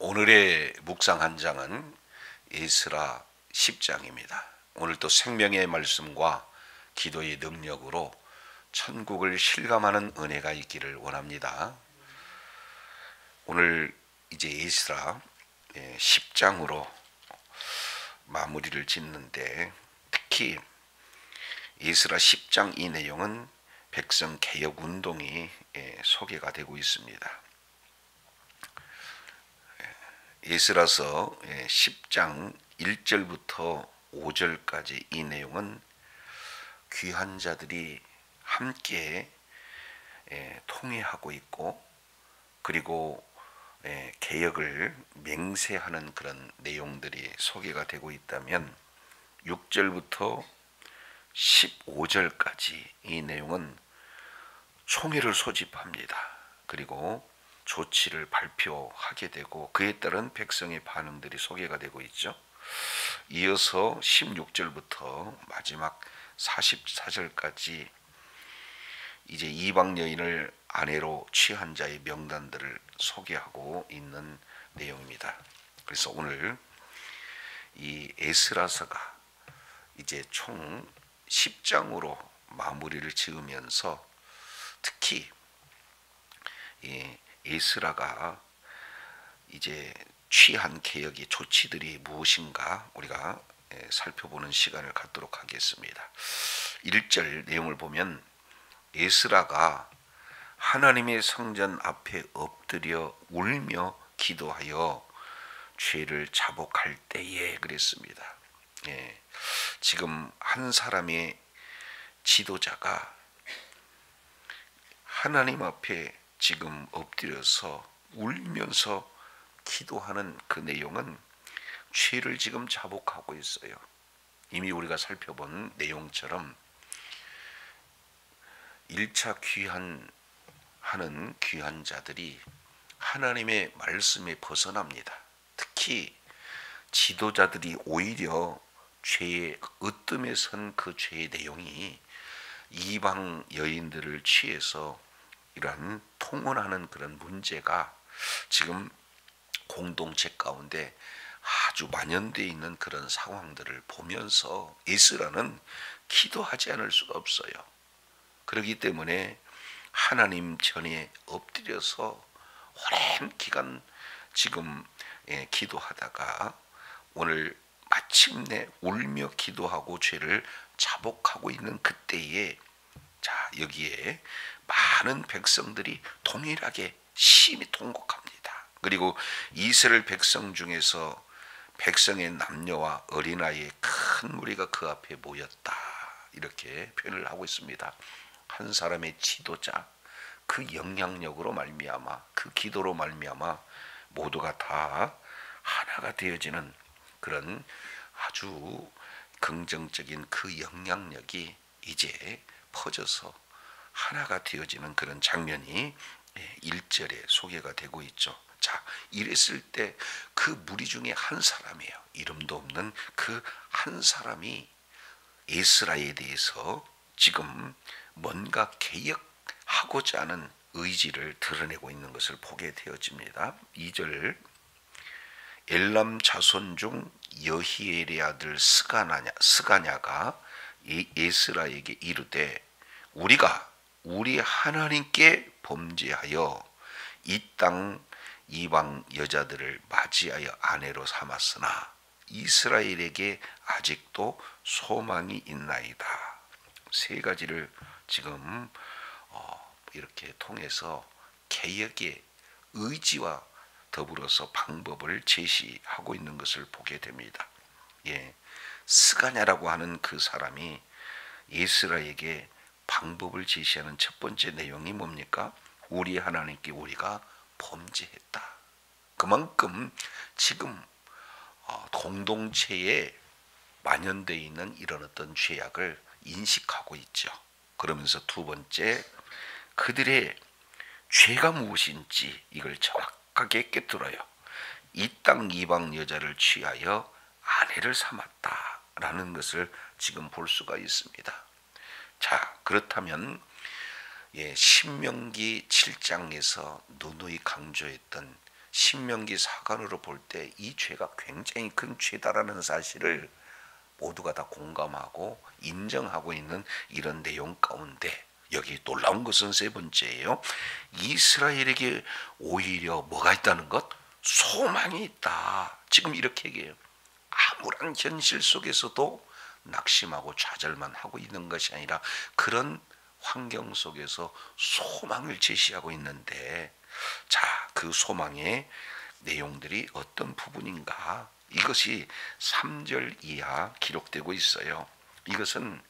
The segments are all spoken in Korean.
오늘의 묵상 한 장은 에스라 10장입니다. 오늘 또 생명의 말씀과 기도의 능력으로 천국을 실감하는 은혜가 있기를 원합니다. 오늘 이제 에스라 10장으로 마무리를 짓는데, 특히 에스라 10장 이 내용은 백성 개혁 운동이 소개가 되고 있습니다. 에스라서 10장 1절부터 5절까지 이 내용은 귀한 자들이 함께 통회하고 있고, 그리고 개혁을 맹세하는 그런 내용들이 소개가 되고 있다면, 6절부터 15절까지 이 내용은 총회를 소집합니다. 그리고 조치를 발표하게 되고 그에 따른 백성의 반응들이 소개가 되고 있죠. 이어서 16절부터 마지막 44절까지 이제 이방 여인을 아내로 취한 자의 명단들을 소개하고 있는 내용입니다. 그래서 오늘 이 에스라서가 이제 총 10장으로 마무리를 지으면서, 특히 이 에스라가 이제 취한 개혁의 조치들이 무엇인가 우리가 살펴보는 시간을 갖도록 하겠습니다. 1절 내용을 보면, 에스라가 하나님의 성전 앞에 엎드려 울며 기도하여 죄를 자복할 때에 그랬습니다. 지금 한 사람의 지도자가 하나님 앞에 지금 엎드려서 울면서 기도하는 그 내용은 죄를 지금 자복하고 있어요. 이미 우리가 살펴본 내용처럼 1차 귀환하는 귀한 자들이 하나님의 말씀에 벗어납니다. 특히 지도자들이 오히려 죄의 으뜸에 선 그 죄의 내용이 이방 여인들을 취해서 이러한 통혼하는 그런 문제가 지금 공동체 가운데 아주 만연되어 있는 그런 상황들을 보면서 에스라는 기도하지 않을 수가 없어요. 그렇기 때문에 하나님 전에 엎드려서 오랜 기간 지금 기도하다가 오늘 마침내 울며 기도하고 죄를 자복하고 있는 그때에, 자, 여기에 많은 백성들이 동일하게 심히 통곡합니다. 그리고 이스라엘 백성 중에서 백성의 남녀와 어린아이의 큰 무리가 그 앞에 모였다, 이렇게 표현을 하고 있습니다. 한 사람의 지도자, 그 영향력으로 말미암아, 그 기도로 말미암아 모두가 다 하나가 되어지는 그런 아주 긍정적인 그 영향력이 이제 퍼져서 하나가 되어지는 그런 장면이 1절에 소개가 되고 있죠. 자, 이랬을 때 그 무리 중에 한 사람이에요. 이름도 없는 그 한 사람이 에스라에 대해서 지금 뭔가 개혁하고자 하는 의지를 드러내고 있는 것을 보게 되어집니다. 2절, 엘람 자손 중 여히엘의 아들 스가냐가 에스라에게 이르되, 우리가 우리 하나님께 범죄하여 이 땅 이방 여자들을 맞이하여 아내로 삼았으나 이스라엘에게 아직도 소망이 있나이다. 세 가지를 지금 이렇게 통해서 개혁의 의지와 더불어서 방법을 제시하고 있는 것을 보게 됩니다. 스가냐라고 하는 그 사람이 에스라에게 방법을 제시하는 첫 번째 내용이 뭡니까? 우리 하나님께 우리가 범죄했다. 그만큼 지금 공동체에 만연되어 있는 이런 어떤 죄악을 인식하고 있죠. 그러면서 두 번째, 그들의 죄가 무엇인지 이걸 정확하게 꿰뚫어요. 이 땅 이방 여자를 취하여 아내를 삼았다라는 것을 지금 볼 수가 있습니다. 자, 그렇다면 신명기 7장에서 누누이 강조했던 신명기 사관으로 볼 때 이 죄가 굉장히 큰 죄다라는 사실을 모두가 다 공감하고 인정하고 있는 이런 내용 가운데 여기 놀라운 것은 세 번째예요. 이스라엘에게 오히려 뭐가 있다는 것? 소망이 있다. 지금 이렇게 얘기해요. 아무런 현실 속에서도 낙심하고 좌절만 하고 있는 것이 아니라 그런 환경 속에서 소망을 제시하고 있는데, 자, 그 소망의 내용들이 어떤 부분인가? 이것이 3절 이하 기록되고 있어요. 이것은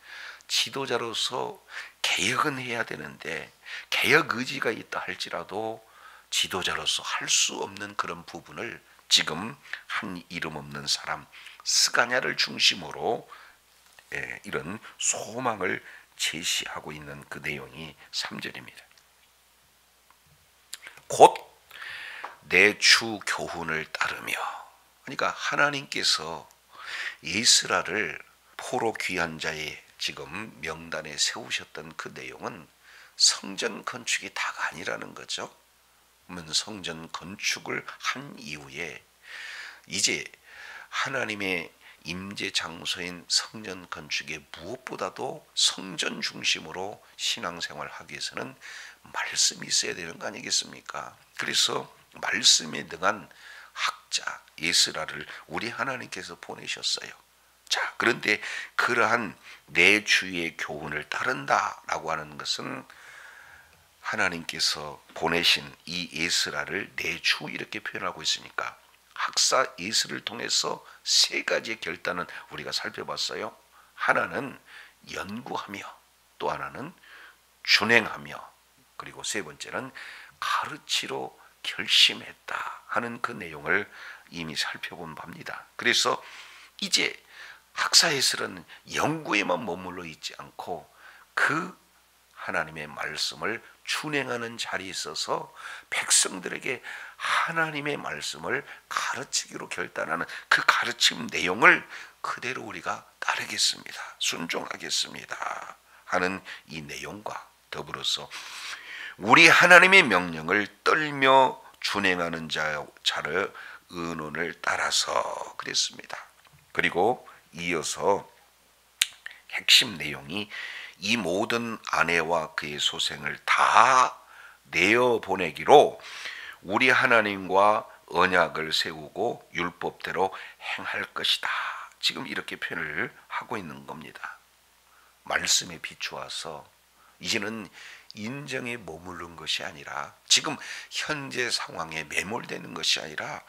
지도자로서 개혁은 해야 되는데 개혁 의지가 있다 할지라도 지도자로서 할 수 없는 그런 부분을 지금 한 이름 없는 사람 스가냐를 중심으로 이런 소망을 제시하고 있는 그 내용이 3절입니다. 곧 내 주 교훈을 따르며, 그러니까 하나님께서 이스라엘을 포로 귀한 자의 지금 명단에 세우셨던 그 내용은 성전 건축이 다가 아니라는 거죠. 그러면 성전 건축을 한 이후에 이제 하나님의 임재 장소인 성전 건축에 무엇보다도 성전 중심으로 신앙생활을 하기 위해서는 말씀이 있어야 되는 거 아니겠습니까? 그래서 말씀에 능한 학자 에스라를 우리 하나님께서 보내셨어요. 자, 그런데 그러한 내 주의 교훈을 따른다라고 하는 것은 하나님께서 보내신 이 에스라를 내 주 이렇게 표현하고 있으니까 학사 에스를 통해서 세 가지의 결단은 우리가 살펴봤어요. 하나는 연구하며, 또 하나는 준행하며, 그리고 세 번째는 가르치러 결심했다 하는 그 내용을 이미 살펴본 바입니다. 그래서 이제 학사 에스라는 연구에만 머물러 있지 않고 그 하나님의 말씀을 준행하는 자리에 있어서 백성들에게 하나님의 말씀을 가르치기로 결단하는 그 가르침 내용을 그대로 우리가 따르겠습니다. 순종하겠습니다 하는 이 내용과 더불어서 우리 하나님의 명령을 떨며 준행하는 자를 의논을 따라서 그랬습니다. 그리고 이어서 핵심 내용이 이 모든 아내와 그의 소생을 다 내어보내기로 우리 하나님과 언약을 세우고 율법대로 행할 것이다. 지금 이렇게 표현을 하고 있는 겁니다. 말씀에 비추어서 이제는 인정에 머무른 것이 아니라 지금 현재 상황에 매몰되는 것이 아니라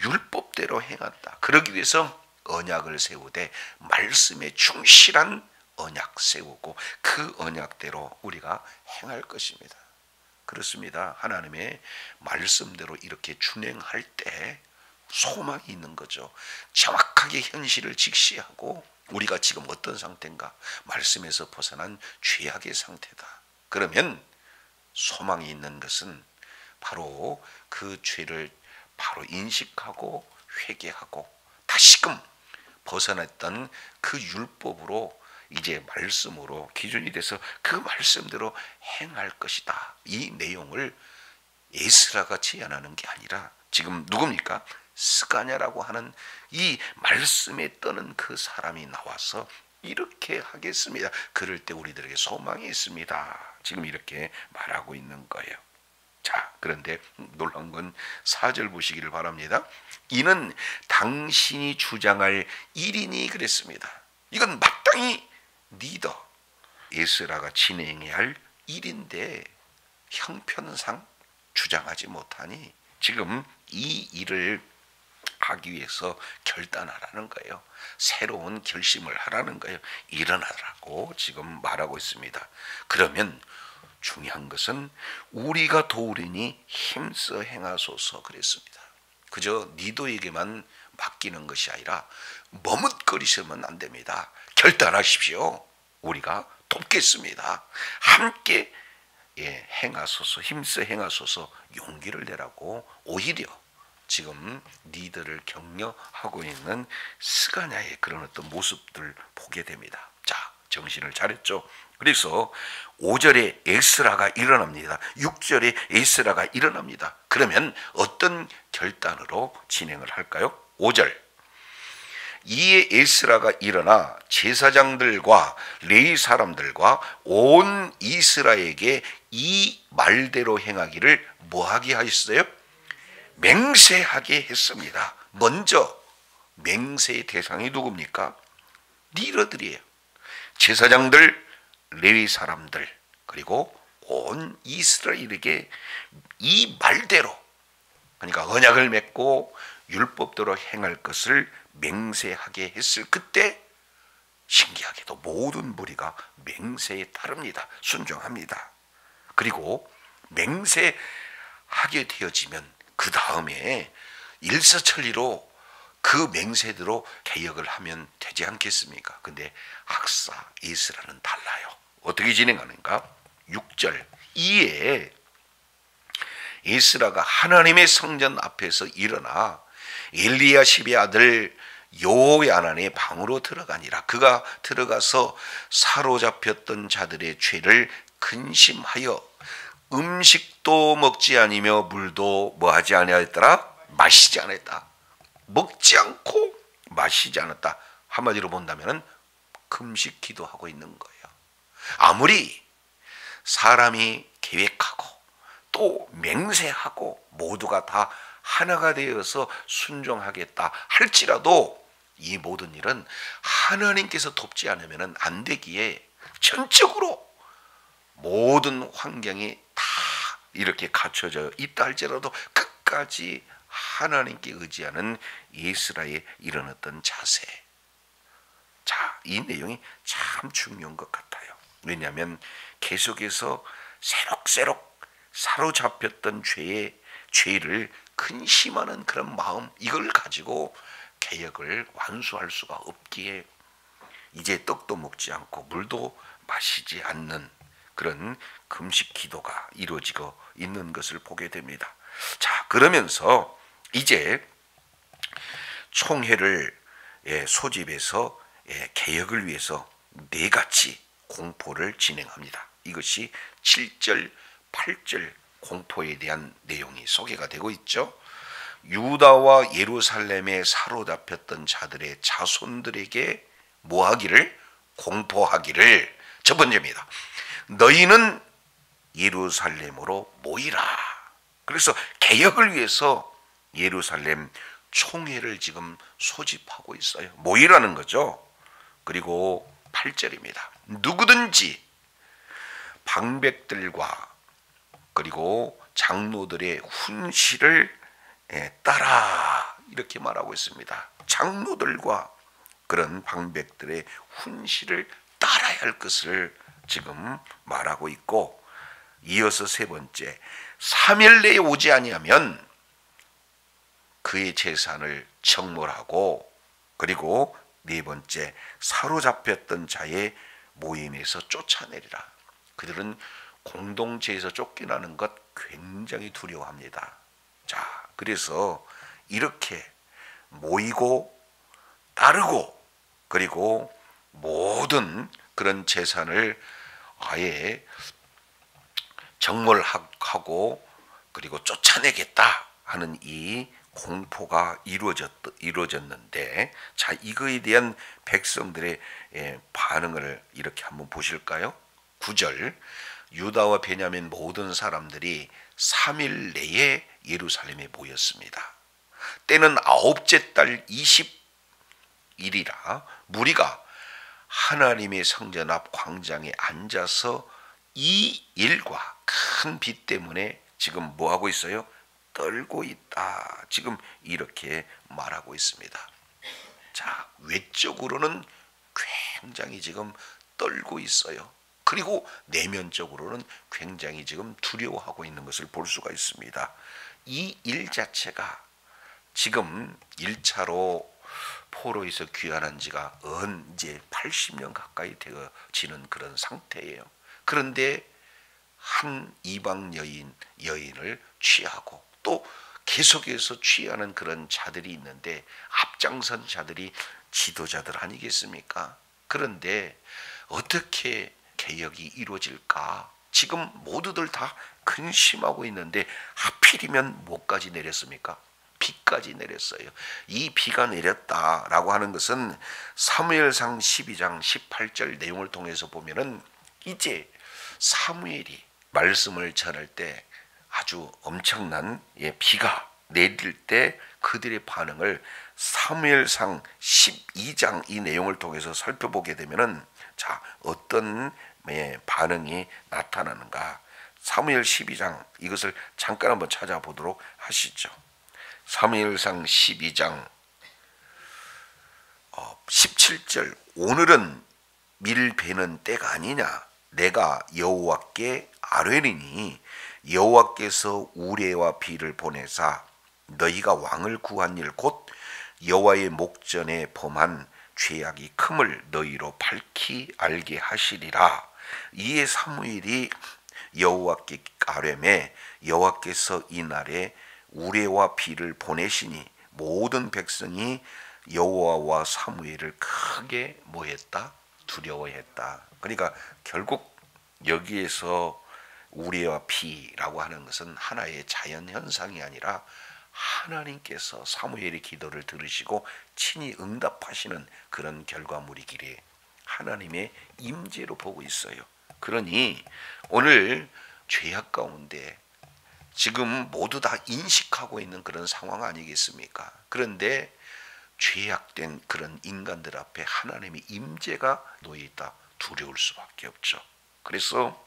율법대로 행한다. 그러기 위해서 언약을 세우되 말씀에 충실한 언약 세우고 그 언약대로 우리가 행할 것입니다. 그렇습니다. 하나님의 말씀대로 이렇게 준행할 때 소망이 있는 거죠. 정확하게 현실을 직시하고 우리가 지금 어떤 상태인가? 말씀에서 벗어난 죄악의 상태다. 그러면 소망이 있는 것은 바로 그 죄를 바로 인식하고 회개하고 다시금 벗어났던 그 율법으로 이제 말씀으로 기준이 돼서 그 말씀대로 행할 것이다. 이 내용을 에스라가 제안하는 게 아니라 지금 누굽니까? 스가냐라고 하는 이 말씀에 떠는 그 사람이 나와서 이렇게 하겠습니다. 그럴 때 우리들에게 소망이 있습니다. 지금 이렇게 말하고 있는 거예요. 자, 그런데 놀라운 건 4절 보시기를 바랍니다. 이는 당신이 주장할 일이니 그랬습니다. 이건 마땅히 리더 에스라가 진행해야 할 일인데 형편상 주장하지 못하니 지금 이 일을 하기 위해서 결단하라는 거예요. 새로운 결심을 하라는 거예요. 일어나라고 지금 말하고 있습니다. 그러면 중요한 것은 우리가 도우리니 힘써 행하소서 그랬습니다. 그저 리더에게만 맡기는 것이 아니라 머뭇거리시면 안 됩니다. 결단하십시오. 우리가 돕겠습니다. 함께 행하소서, 힘써 행하소서 용기를 내라고 오히려 지금 리더를 격려하고 있는 스가냐의 그런 어떤 모습들 보게 됩니다. 자, 정신을 차렸죠. 그래서 5절에 에스라가 일어납니다. 6절에 에스라가 일어납니다. 그러면 어떤 결단으로 진행을 할까요? 5절. 이에 에스라가 일어나 제사장들과 레위 사람들과 온 이스라엘에게 이 말대로 행하기를 뭐하게 하였어요? 맹세하게 했습니다. 먼저 맹세의 대상이 누굽니까? 리더들이에요. 제사장들, 레위 사람들, 그리고 온 이스라엘에게 이 말대로, 그러니까 언약을 맺고 율법대로 행할 것을 맹세하게 했을 그때 신기하게도 모든 무리가 맹세에 따릅니다. 순종합니다. 그리고 맹세하게 되어지면 그 다음에 일사천리로 그 맹세대로 개혁을 하면 되지 않겠습니까? 근데 학사 에스라는 달라요. 어떻게 진행하는가? 6절. 이에 에스라가 하나님의 성전 앞에서 일어나 엘리야십의 아들 요야난의 방으로 들어가니라. 그가 들어가서 사로잡혔던 자들의 죄를 근심하여 음식도 먹지 아니며 물도 뭐하지 아니하였더라? 마시지 않았다. 먹지 않고 마시지 않았다. 한마디로 본다면 금식 기도하고 있는 거예요. 아무리 사람이 계획하고 또 맹세하고 모두가 다 하나가 되어서 순종하겠다 할지라도 이 모든 일은 하나님께서 돕지 않으면 안 되기에 전적으로 모든 환경이 다 이렇게 갖춰져 있다 할지라도 끝까지 하나님께 의지하는 에스라의 일어났던 자세. 자, 이 내용이 참 중요한 것 같아요. 왜냐하면 계속해서 새록새록 사로잡혔던 죄를 근심하는 그런 마음, 이걸 가지고 개혁을 완수할 수가 없기에 이제 떡도 먹지 않고 물도 마시지 않는 그런 금식 기도가 이루어지고 있는 것을 보게 됩니다. 자, 그러면서 이제 총회를 소집해서 개혁을 위해서 네 가지 공포를 진행합니다. 이것이 7절, 8절 공포에 대한 내용이 소개가 되고 있죠. 유다와 예루살렘에 사로잡혔던 자들의 자손들에게 뭐하기를? 공포하기를. 첫 번째입니다. 너희는 예루살렘으로 모이라. 그래서 개혁을 위해서 예루살렘 총회를 지금 소집하고 있어요. 모이라는 거죠. 그리고 8절입니다. 누구든지 방백들과 그리고 장로들의 훈시를 따라, 이렇게 말하고 있습니다. 장로들과 그런 방백들의 훈시를 따라야 할 것을 지금 말하고 있고, 이어서 세 번째, 3일 내에 오지 아니하면 그의 재산을 청몰하고, 그리고 네 번째, 사로잡혔던 자의 모임에서 쫓아내리라. 그들은 공동체에서 쫓겨나는 것 굉장히 두려워합니다. 자, 그래서 이렇게 모이고 따르고 그리고 모든 그런 재산을 아예 정몰하고 그리고 쫓아내겠다 하는 이 공포가 이루어졌는데, 자, 이거에 대한 백성들의 반응을 이렇게 한번 보실까요? 9절. 유다와 베냐민 모든 사람들이 3일 내에 예루살렘에 모였습니다. 때는 9째 달 20일이라 무리가 하나님의 성전 앞 광장에 앉아서 이 일과 큰 비 때문에 지금 뭐하고 있어요? 떨고 있다. 지금 이렇게 말하고 있습니다. 자, 외적으로는 굉장히 지금 떨고 있어요. 그리고 내면적으로는 굉장히 지금 두려워하고 있는 것을 볼 수가 있습니다. 이 일 자체가 지금 1차로 포로에서 귀환한 지가 이제 80년 가까이 되어지는 그런 상태예요. 그런데 한 이방 여인을 취하고 또 계속해서 취하는 그런 자들이 있는데, 앞장선 자들이 지도자들 아니겠습니까? 그런데 어떻게 개혁이 이루어질까? 지금 모두들 다 근심하고 있는데 하필이면 뭐까지 내렸습니까? 비까지 내렸어요. 이 비가 내렸다라고 하는 것은 사무엘상 12장 18절 내용을 통해서 보면은 이제 사무엘이 말씀을 전할 때 아주 엄청난 비가 내릴 때 그들의 반응을 사무엘상 12장 이 내용을 통해서 살펴보게 되면은 자, 어떤 반응이 나타나는가? 사무엘 12장 이것을 잠깐 한번 찾아보도록 하시죠. 사무엘상 12장 17절 오늘은 밀 베는 때가 아니냐? 내가 여호와께 아뢰리니 여호와께서 우레와 비를 보내사 너희가 왕을 구한 일 곧 여호와의 목전에 범한 죄악이 큼을 너희로 밝히 알게 하시리라. 이에 사무엘이 여호와께 아뢰매 여호와께서 이날에 우레와 비를 보내시니 모든 백성이 여호와와 사무엘을 크게 뭐했다? 두려워했다. 그러니까 결국 여기에서 우레와 비라고 하는 것은 하나의 자연 현상이 아니라 하나님께서 사무엘의 기도를 들으시고 친히 응답하시는 그런 결과물이기에 하나님의 임재로 보고 있어요. 그러니 오늘 죄악 가운데 지금 모두 다 인식하고 있는 그런 상황 아니겠습니까? 그런데 죄악된 그런 인간들 앞에 하나님의 임재가 놓여 있다. 두려울 수밖에 없죠. 그래서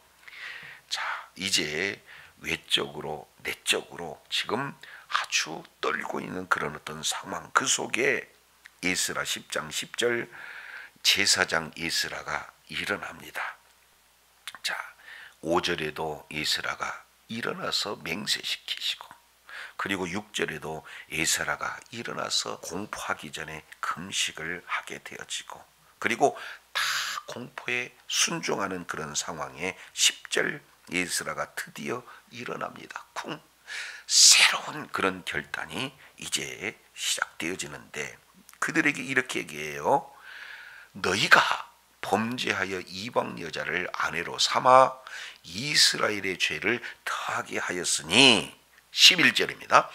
자, 이제 외적으로 내적으로 지금 아주 떨고 있는 그런 어떤 상황, 그 속에 에스라 10장 10절 제사장 에스라가 일어납니다. 자, 5절에도 에스라가 일어나서 맹세시키시고, 그리고 6절에도 에스라가 일어나서 공포하기 전에 금식을 하게 되어지고, 그리고 다 공포에 순종하는 그런 상황에 10절 에스라가 드디어 일어납니다. 쿵! 새로운 그런 결단이 이제 시작되어지는데 그들에게 이렇게 얘기해요. 너희가 범죄하여 이방 여자를 아내로 삼아 이스라엘의 죄를 더하게 하였으니 11절입니다.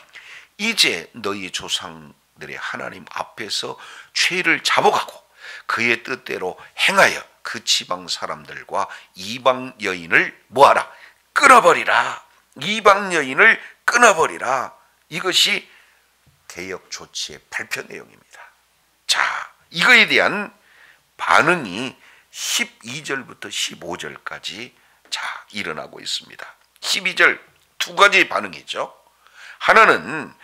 이제 너희 조상들의 하나님 앞에서 죄를 잡아가고 그의 뜻대로 행하여 그 지방 사람들과 이방 여인을 뭐하라? 끊어버리라. 이방 여인을 끊어버리라. 이것이 개혁 조치의 발표 내용입니다. 자, 이거에 대한 반응이 12절부터 15절까지 자 일어나고 있습니다. 12절 두 가지 반응이죠. 하나는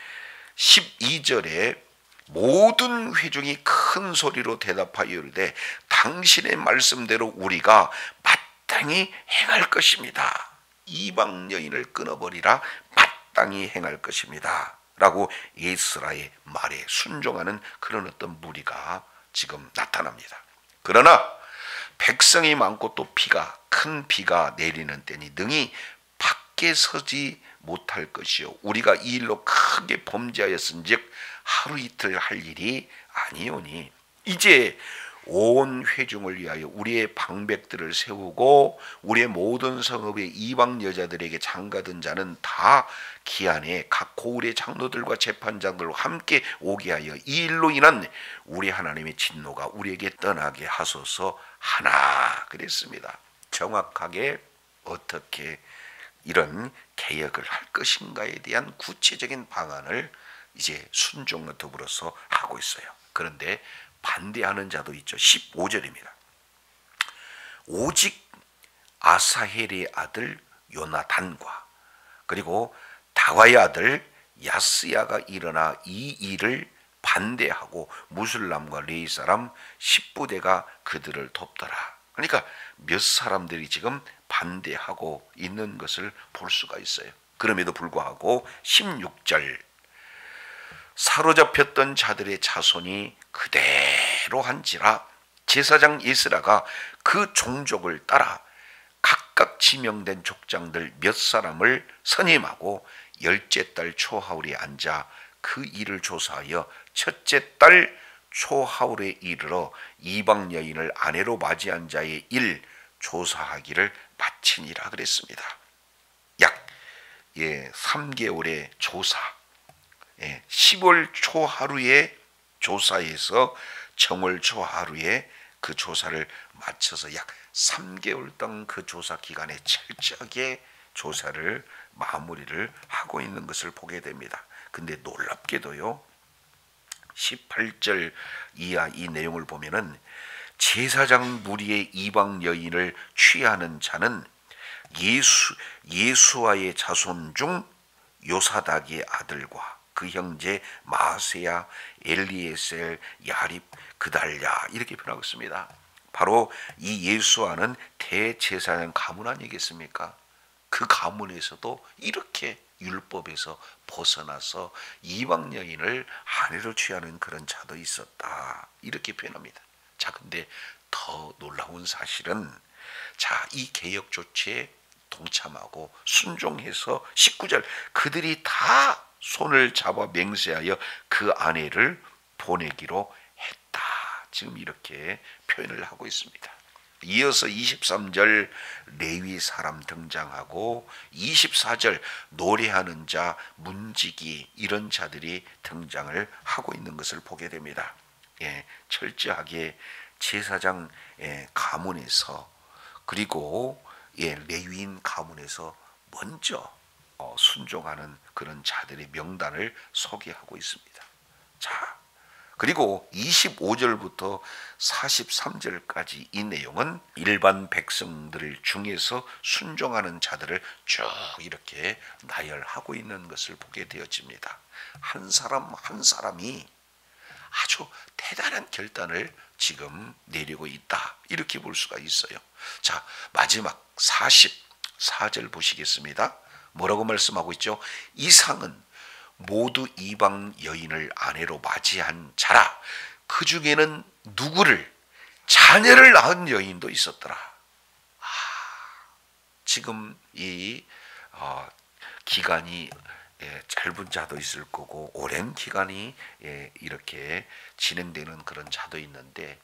12절에 모든 회중이 큰 소리로 대답하여 이르되 당신의 말씀대로 우리가 마땅히 행할 것입니다. 이방 여인을 끊어버리라. 마땅히 행할 것입니다. 라고 에스라의 말에 순종하는 그런 어떤 무리가 지금 나타납니다. 그러나 백성이 많고 또 큰 비가 내리는 때니 능히 밖에 서지 못할 것이요 우리가 이 일로 크게 범죄하였은즉 하루 이틀 할 일이 아니오니 이제 온 회중을 위하여 우리의 방백들을 세우고 우리의 모든 성읍의 이방 여자들에게 장가든 자는 다 기한에 각 고을의 장로들과 재판장들과 함께 오게 하여 이 일로 인한 우리 하나님의 진노가 우리에게 떠나게 하소서 하나 그랬습니다. 정확하게 어떻게 이런 개혁을 할 것인가에 대한 구체적인 방안을 이제 순종과 더불어서 하고 있어요. 그런데 반대하는 자도 있죠. 15절입니다. 오직 아사헬의 아들 요나단과 그리고 다와의 아들 야스야가 일어나 이 일을 반대하고 무술람과 레위 사람 10부대가 그들을 돕더라. 그러니까 몇 사람들이 지금 반대하고 있는 것을 볼 수가 있어요. 그럼에도 불구하고 16절 사로잡혔던 자들의 자손이 그대로 한지라 제사장 에스라가 그 종족을 따라 각각 지명된 족장들 몇 사람을 선임하고 10째 달 초하울에 앉아 그 일을 조사하여 첫째 달 초하루에 이르러 이방 여인을 아내로 맞이한 자의 일 조사하기를 마치니라 그랬습니다. 약 3개월의 조사, 10월 초하루에 조사해서 정월 초하루에 그 조사를 마쳐서 약 3개월 동안 그 조사 기간에 철저하게 조사를 마무리를 하고 있는 것을 보게 됩니다. 근데 놀랍게도요, 18절 이하 이 내용을 보면은 제사장 무리의 이방 여인을 취하는 자는 예수와의 자손 중 요사닥의 아들과 그 형제 마세야, 엘리에셀, 야립, 그달랴 이렇게 표현하고 있습니다. 바로 이 예수와는 대제사장 가문 아니겠습니까? 그 가문에서도 이렇게 율법에서 벗어나서 이방 여인을 아내로 취하는 그런 자도 있었다, 이렇게 표현합니다. 자, 근데 더 놀라운 사실은, 자, 이 개혁 조치에 동참하고 순종해서 19절 그들이 다 손을 잡아 맹세하여 그 아내를 보내기로 했다, 지금 이렇게 표현을 하고 있습니다. 이어서 23절 레위 사람 등장하고 24절 노래하는 자, 문지기 이런 자들이 등장을 하고 있는 것을 보게 됩니다. 철저하게 제사장 가문에서, 그리고 레위인 가문에서 먼저 순종하는 그런 자들의 명단을 소개하고 있습니다. 자, 그리고 25절부터 43절까지 이 내용은 일반 백성들 중에서 순종하는 자들을 쭉 이렇게 나열하고 있는 것을 보게 되어집니다. 한 사람 한 사람이 아주 대단한 결단을 지금 내리고 있다, 이렇게 볼 수가 있어요. 자, 마지막 44절 보시겠습니다. 뭐라고 말씀하고 있죠? 이상은 모두 이방 여인을 아내로 맞이한 자라. 그 중에는 누구를? 자녀를 낳은 여인도 있었더라. 지금 이 기간이 짧은 자도 있을 거고 오랜 기간이 이렇게 진행되는 그런 자도 있는데,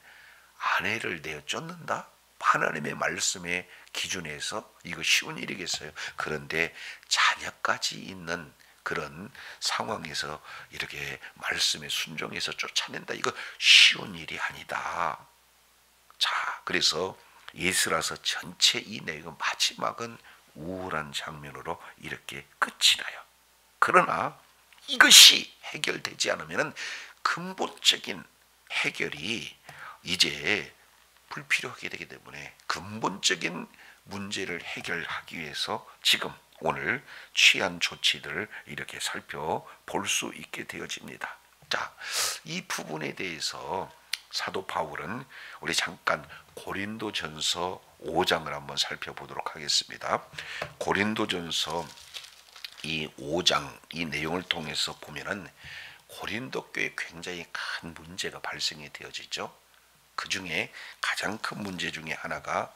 아내를 내어 쫓는다? 하나님의 말씀의 기준에서 이거 쉬운 일이겠어요? 그런데 자녀까지 있는 그런 상황에서 이렇게 말씀에 순종해서 쫓아낸다, 이거 쉬운 일이 아니다. 자, 그래서 예스라서 전체 이 내용은 마지막은 우울한 장면으로 이렇게 끝이 나요. 그러나 이것이 해결되지 않으면 근본적인 해결이 이제 불필요하게 되기 때문에 근본적인 문제를 해결하기 위해서 지금 오늘 취한 조치들을 이렇게 살펴볼 수 있게 되어집니다. 자, 이 부분에 대해서 사도 바울은 우리 잠깐 고린도전서 5장을 한번 살펴보도록 하겠습니다. 고린도전서 이 5장 이 내용을 통해서 보면은 고린도 교회에 굉장히 큰 문제가 발생이 되어지죠. 그 중에 가장 큰 문제 중에 하나가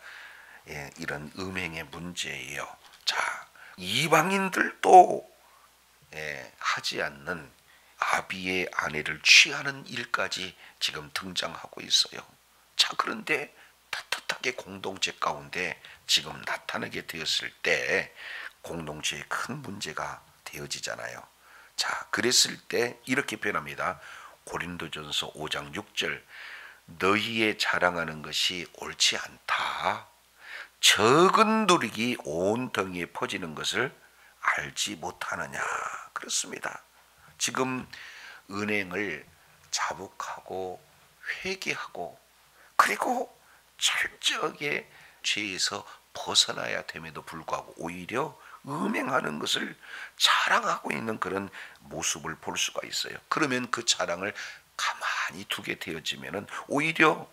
이런 음행의 문제예요. 자, 이방인들도 하지 않는 아비의 아내를 취하는 일까지 지금 등장하고 있어요. 자, 그런데 떳떳하게 공동체 가운데 지금 나타나게 되었을 때 공동체에 큰 문제가 되어지잖아요. 자, 그랬을 때 이렇게 표현합니다. 고린도전서 5장 6절 너희의 자랑하는 것이 옳지 않다. 적은 누룩이 온 덩이에 퍼지는 것을 알지 못하느냐. 그렇습니다. 지금 은행을 자복하고 회개하고 그리고 철저하게 죄에서 벗어나야 됨에도 불구하고 오히려 음행하는 것을 자랑하고 있는 그런 모습을 볼 수가 있어요. 그러면 그 자랑을 가만히 두게 되어지면은 오히려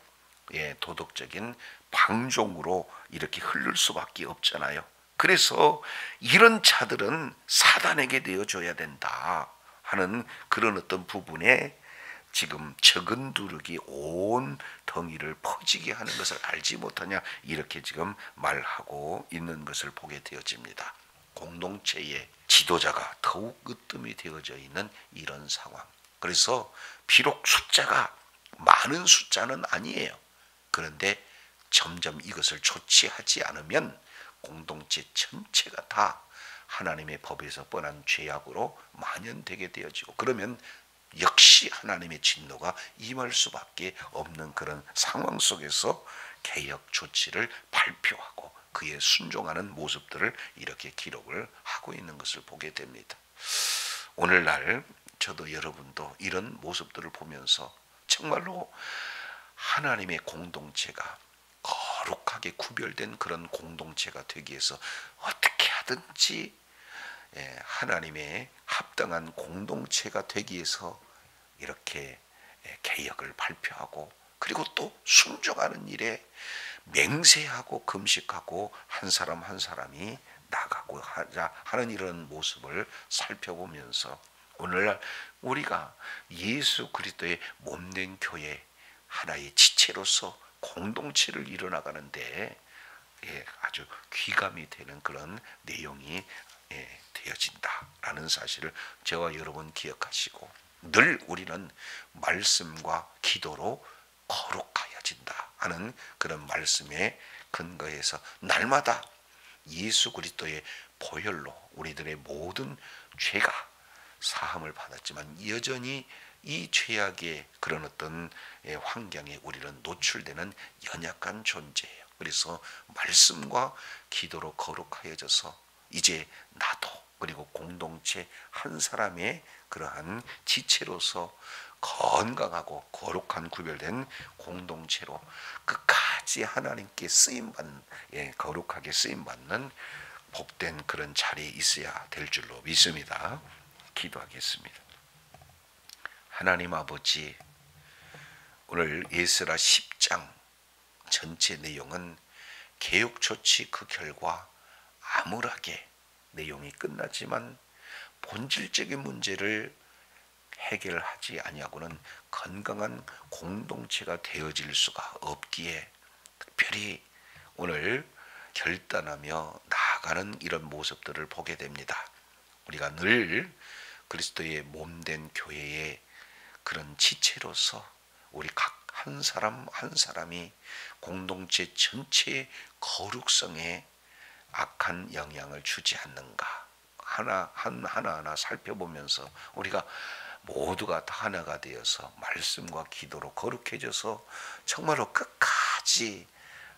도덕적인 방종으로 이렇게 흐를 수밖에 없잖아요. 그래서 이런 자들은 사단에게 내어줘야 된다 하는 그런 어떤 부분에 지금 적은 누룩이 온 덩이를 퍼지게 하는 것을 알지 못하냐, 이렇게 지금 말하고 있는 것을 보게 되어집니다. 공동체의 지도자가 더욱 으뜸이 되어져 있는 이런 상황. 그래서 비록 숫자가 많은 숫자는 아니에요. 그런데 점점 이것을 조치하지 않으면 공동체 전체가 다 하나님의 법에서 뻔한 죄악으로 만연되게 되어지고, 그러면 역시 하나님의 진노가 임할 수밖에 없는 그런 상황 속에서 개혁 조치를 발표하고 그에 순종하는 모습들을 이렇게 기록을 하고 있는 것을 보게 됩니다. 오늘날 저도 여러분도 이런 모습들을 보면서 정말로 하나님의 공동체가 거룩하게 구별된 그런 공동체가 되기 위해서 어떻게 하든지 하나님의 합당한 공동체가 되기 위해서 이렇게 개혁을 발표하고, 그리고 또 순종하는 일에 맹세하고 금식하고 한 사람 한 사람이 나가고 하자 하는 이런 모습을 살펴보면서, 오늘날 우리가 예수 그리스도의 몸된 교회 하나의 지체로서 공동체를 이뤄나가는데 아주 귀감이 되는 그런 내용이 되어진다라는 사실을 저와 여러분 기억하시고, 늘 우리는 말씀과 기도로 거룩하여진다 하는 그런 말씀에 근거해서 날마다 예수 그리스도의 보혈로 우리들의 모든 죄가 사함을 받았지만 여전히 이 죄악의 그런 어떤 환경에 우리는 노출되는 연약한 존재예요. 그래서 말씀과 기도로 거룩하여져서 이제 나도 그리고 공동체 한 사람의 그러한 지체로서 건강하고 거룩한 구별된 공동체로 끝까지 하나님께 쓰임받는, 거룩하게 쓰임받는 복된 그런 자리에 있어야 될 줄로 믿습니다. 기도하겠습니다. 하나님 아버지, 오늘 에스라 10장 전체 내용은 개혁조치 그 결과 암울하게 내용이 끝나지만 본질적인 문제를 해결하지 아니하고는 건강한 공동체가 되어질 수가 없기에 특별히 오늘 결단하며 나아가는 이런 모습들을 보게 됩니다. 우리가 늘 그리스도의 몸된 교회의 그런 지체로서 우리 각 한 사람 한 사람이 공동체 전체의 거룩성에 악한 영향을 주지 않는가 하나하나 살펴보면서 우리가 모두가 다 하나가 되어서 말씀과 기도로 거룩해져서 정말로 끝까지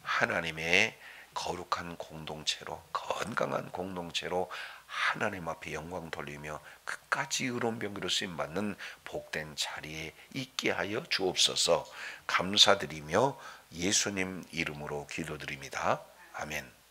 하나님의 거룩한 공동체로, 건강한 공동체로 하나님 앞에 영광 돌리며 끝까지 의로운 병기로 쓰임받는 복된 자리에 있게 하여 주옵소서. 감사드리며 예수님 이름으로 기도드립니다. 아멘.